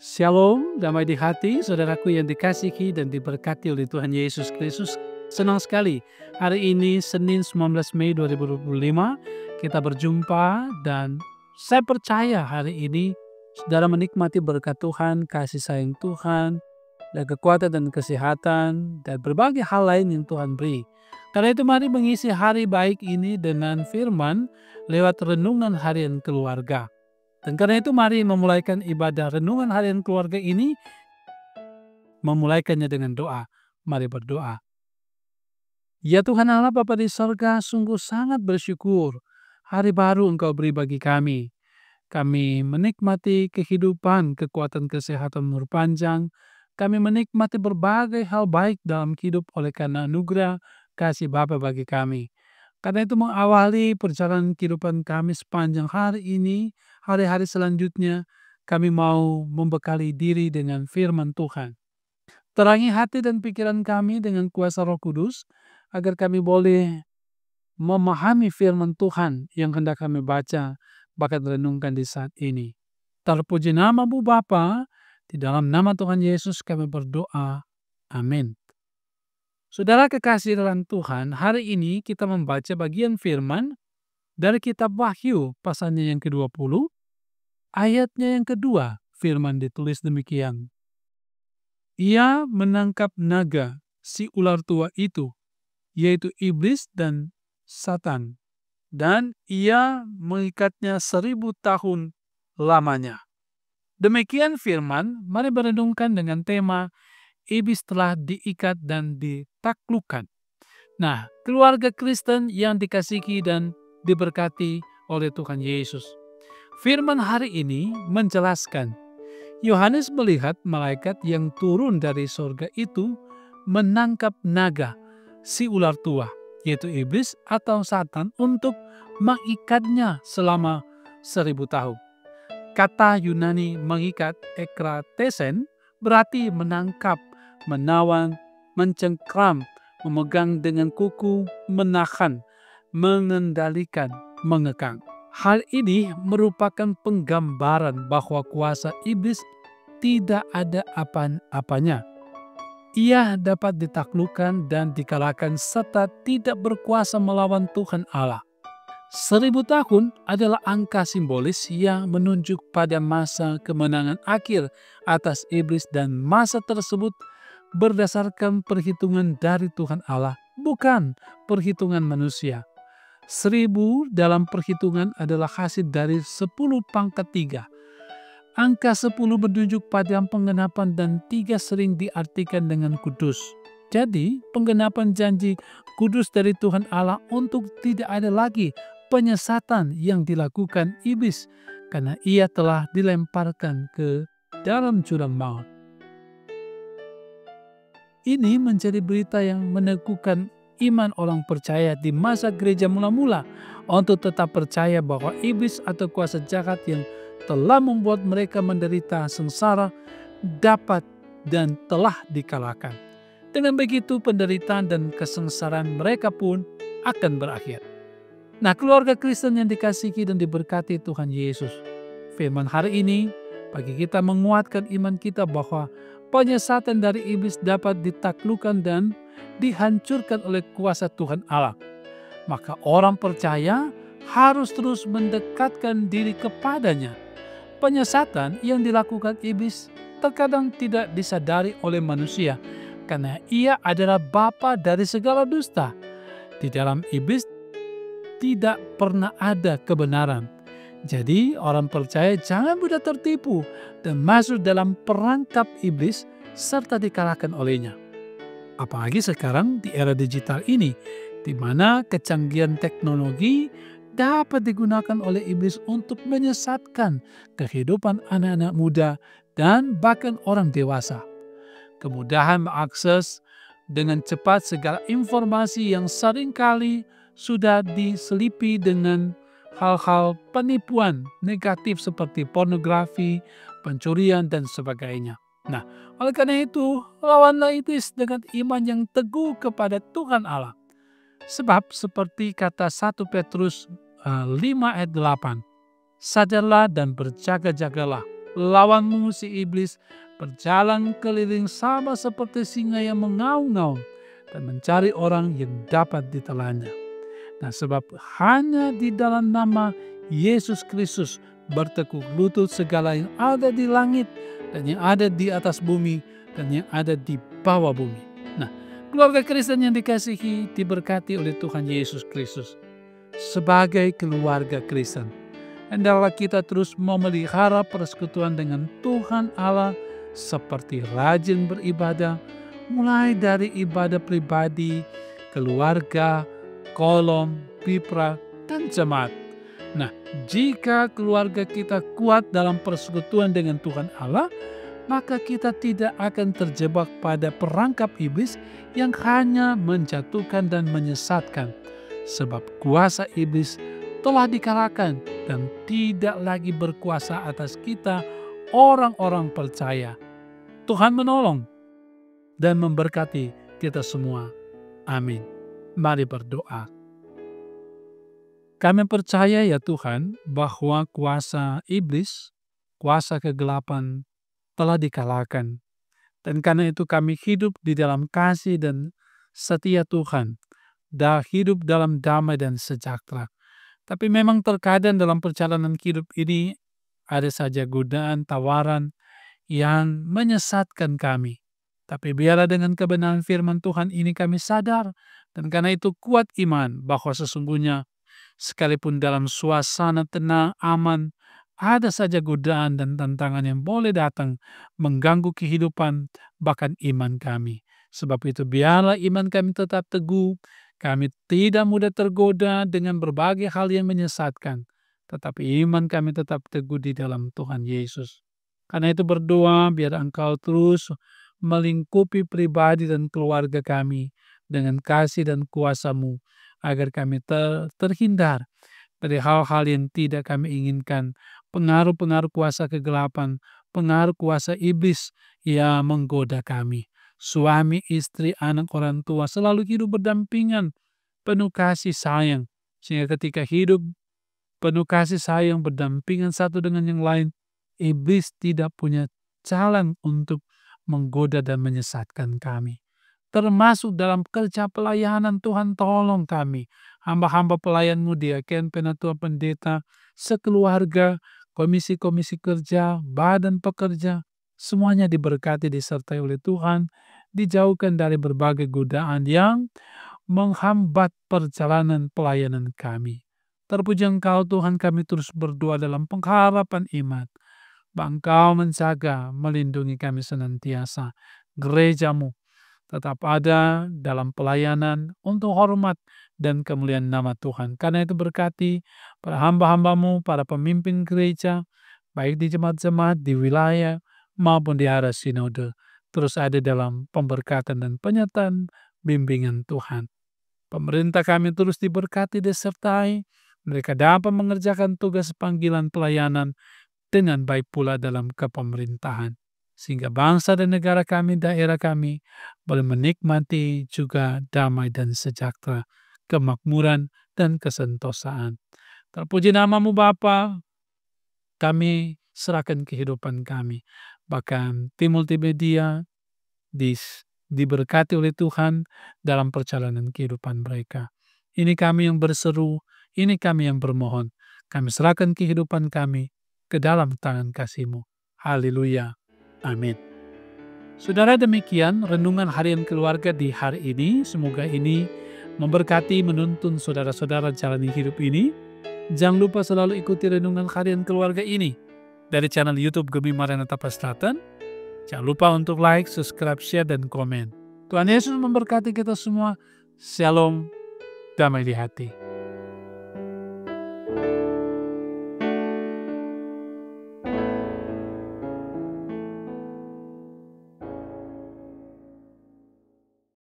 Shalom, damai di hati, saudaraku yang dikasihi dan diberkati oleh Tuhan Yesus Kristus. Senang sekali, hari ini Senin 19 Mei 2025, kita berjumpa dan saya percaya hari ini saudara menikmati berkat Tuhan, kasih sayang Tuhan, dan kekuatan dan kesehatan, dan berbagai hal lain yang Tuhan beri. Karena itu mari mengisi hari baik ini dengan firman lewat renungan harian keluarga. Dan karena itu mari memulaikan ibadah renungan harian keluarga ini, memulaikannya dengan doa. Mari berdoa. Ya Tuhan Allah Bapa di sorga, sungguh sangat bersyukur hari baru Engkau beri bagi kami. Kami menikmati kehidupan, kekuatan kesehatan umur panjang. Kami menikmati berbagai hal baik dalam hidup oleh karena anugerah kasih Bapa bagi kami. Karena itu mengawali perjalanan kehidupan kami sepanjang hari ini, hari-hari selanjutnya, kami mau membekali diri dengan firman Tuhan. Terangi hati dan pikiran kami dengan kuasa Roh Kudus, agar kami boleh memahami firman Tuhan yang hendak kami baca, bahkan renungkan di saat ini. Terpuji nama-Mu Bapa, di dalam nama Tuhan Yesus kami berdoa. Amin. Saudara kekasih dalam Tuhan, hari ini kita membaca bagian firman dari kitab Wahyu, pasalnya yang ke-20, ayatnya yang kedua. Firman ditulis demikian. Ia menangkap naga, si ular tua itu, yaitu iblis dan Satan, dan ia mengikatnya 1000 tahun lamanya. Demikian firman, mari berenungkan dengan tema iblis telah diikat dan ditaklukkan. Nah, keluarga Kristen yang dikasihi dan diberkati oleh Tuhan Yesus. Firman hari ini menjelaskan, Yohanes melihat malaikat yang turun dari sorga itu menangkap naga, si ular tua, yaitu iblis atau Satan, untuk mengikatnya selama 1000 tahun. Kata Yunani mengikat, ekratesen, berarti menangkap, menawan, mencengkram, memegang dengan kuku, menahan, mengendalikan, mengekang. Hal ini merupakan penggambaran bahwa kuasa iblis tidak ada apa-apanya. Ia dapat ditaklukkan dan dikalahkan serta tidak berkuasa melawan Tuhan Allah. 1000 tahun adalah angka simbolis yang menunjuk pada masa kemenangan akhir atas iblis, dan masa tersebut berdasarkan perhitungan dari Tuhan Allah, bukan perhitungan manusia. 1000 dalam perhitungan adalah hasil dari 10 pangkat 3. Angka 10 menunjuk pada penggenapan, dan 3 sering diartikan dengan kudus. Jadi, penggenapan janji kudus dari Tuhan Allah untuk tidak ada lagi penyesatan yang dilakukan iblis, karena ia telah dilemparkan ke dalam jurang maut. Ini menjadi berita yang meneguhkan iman orang percaya di masa gereja mula-mula untuk tetap percaya bahwa iblis atau kuasa jahat yang telah membuat mereka menderita sengsara dapat dan telah dikalahkan. Dengan begitu penderitaan dan kesengsaraan mereka pun akan berakhir. Nah, keluarga Kristen yang dikasihi dan diberkati Tuhan Yesus, firman hari ini bagi kita menguatkan iman kita bahwa penyesatan dari iblis dapat ditaklukkan dan dihancurkan oleh kuasa Tuhan Allah. Maka orang percaya harus terus mendekatkan diri kepadanya. Penyesatan yang dilakukan iblis terkadang tidak disadari oleh manusia, karena ia adalah bapa dari segala dusta. Di dalam iblis tidak pernah ada kebenaran. Jadi orang percaya jangan mudah tertipu dan masuk dalam perangkap iblis serta dikalahkan olehnya. Apalagi sekarang di era digital ini, di mana kecanggihan teknologi dapat digunakan oleh iblis untuk menyesatkan kehidupan anak-anak muda dan bahkan orang dewasa. Kemudahan mengakses dengan cepat segala informasi yang seringkali sudah diselipi dengan hal-hal penipuan negatif seperti pornografi, pencurian, dan sebagainya. Nah, oleh karena itu, lawanlah iblis dengan iman yang teguh kepada Tuhan Allah. Sebab seperti kata 1 Petrus 5 ayat 8, sadarlah dan berjaga-jagalah, lawanmu si iblis berjalan keliling sama seperti singa yang mengaum-ngaum dan mencari orang yang dapat ditelannya. Nah, sebab hanya di dalam nama Yesus Kristus bertekuk lutut segala yang ada di langit dan yang ada di atas bumi dan yang ada di bawah bumi. Nah, keluarga Kristen yang dikasihi, diberkati oleh Tuhan Yesus Kristus. Sebagai keluarga Kristen, hendaklah kita terus memelihara persekutuan dengan Tuhan Allah seperti rajin beribadah, mulai dari ibadah pribadi, keluarga, kolom, pipra, dan jemaat. Nah, jika keluarga kita kuat dalam persekutuan dengan Tuhan Allah, maka kita tidak akan terjebak pada perangkap iblis yang hanya menjatuhkan dan menyesatkan. Sebab kuasa iblis telah dikalahkan dan tidak lagi berkuasa atas kita, orang-orang percaya. Tuhan menolong dan memberkati kita semua. Amin. Mari berdoa. Kami percaya ya Tuhan bahwa kuasa iblis, kuasa kegelapan telah dikalahkan. Dan karena itu kami hidup di dalam kasih dan setia Tuhan, dan hidup dalam damai dan sejahtera. Tapi memang terkadang dalam perjalanan hidup ini ada saja godaan, tawaran yang menyesatkan kami. Tapi biarlah dengan kebenaran firman Tuhan ini kami sadar, dan karena itu kuat iman bahwa sesungguhnya sekalipun dalam suasana tenang, aman, ada saja godaan dan tantangan yang boleh datang mengganggu kehidupan bahkan iman kami. Sebab itu biarlah iman kami tetap teguh, kami tidak mudah tergoda dengan berbagai hal yang menyesatkan, tetapi iman kami tetap teguh di dalam Tuhan Yesus. Karena itu berdoa biar Engkau terus melingkupi pribadi dan keluarga kami dengan kasih dan kuasa-Mu, agar kami terhindar dari hal-hal yang tidak kami inginkan, pengaruh-pengaruh kuasa kegelapan, pengaruh kuasa iblis yang menggoda kami. Suami, istri, anak, orang tua selalu hidup berdampingan, penuh kasih sayang, sehingga ketika hidup penuh kasih sayang berdampingan satu dengan yang lain, iblis tidak punya jalan untuk menggoda dan menyesatkan kami. Termasuk dalam kerja pelayanan, Tuhan tolong kami, hamba-hamba pelayan-Mu, diaken, penatua, pendeta, sekeluarga, komisi-komisi kerja, badan pekerja, semuanya diberkati, disertai oleh Tuhan, dijauhkan dari berbagai godaan yang menghambat perjalanan pelayanan kami. Terpuji Engkau Tuhan, kami terus berdoa dalam pengharapan iman, bahwa Engkau menjaga, melindungi kami senantiasa. Gereja-Mu tetap ada dalam pelayanan untuk hormat dan kemuliaan nama Tuhan. Karena itu berkati para hamba-hamba-Mu, para pemimpin gereja, baik di jemaat-jemaat, di wilayah, maupun di area sinode, terus ada dalam pemberkatan dan penyertaan bimbingan Tuhan. Pemerintah kami terus diberkati, disertai, mereka dapat mengerjakan tugas panggilan pelayanan dengan baik pula dalam kepemerintahan, sehingga bangsa dan negara kami, daerah kami boleh menikmati juga damai dan sejahtera, kemakmuran dan kesentosaan. Terpuji nama-Mu Bapa, kami serahkan kehidupan kami, bahkan tim multimedia diberkati oleh Tuhan dalam perjalanan kehidupan mereka. Ini kami yang berseru, ini kami yang bermohon, kami serahkan kehidupan kami ke dalam tangan kasih-Mu. Haleluya. Amin. Saudara, demikian renungan harian keluarga di hari ini. Semoga ini memberkati, menuntun saudara-saudara jalani hidup ini. Jangan lupa selalu ikuti renungan harian keluarga ini dari channel YouTube Gemi Maranatha Pastratan. Jangan lupa untuk like, subscribe, share, dan komen. Tuhan Yesus memberkati kita semua. Shalom, damai di hati.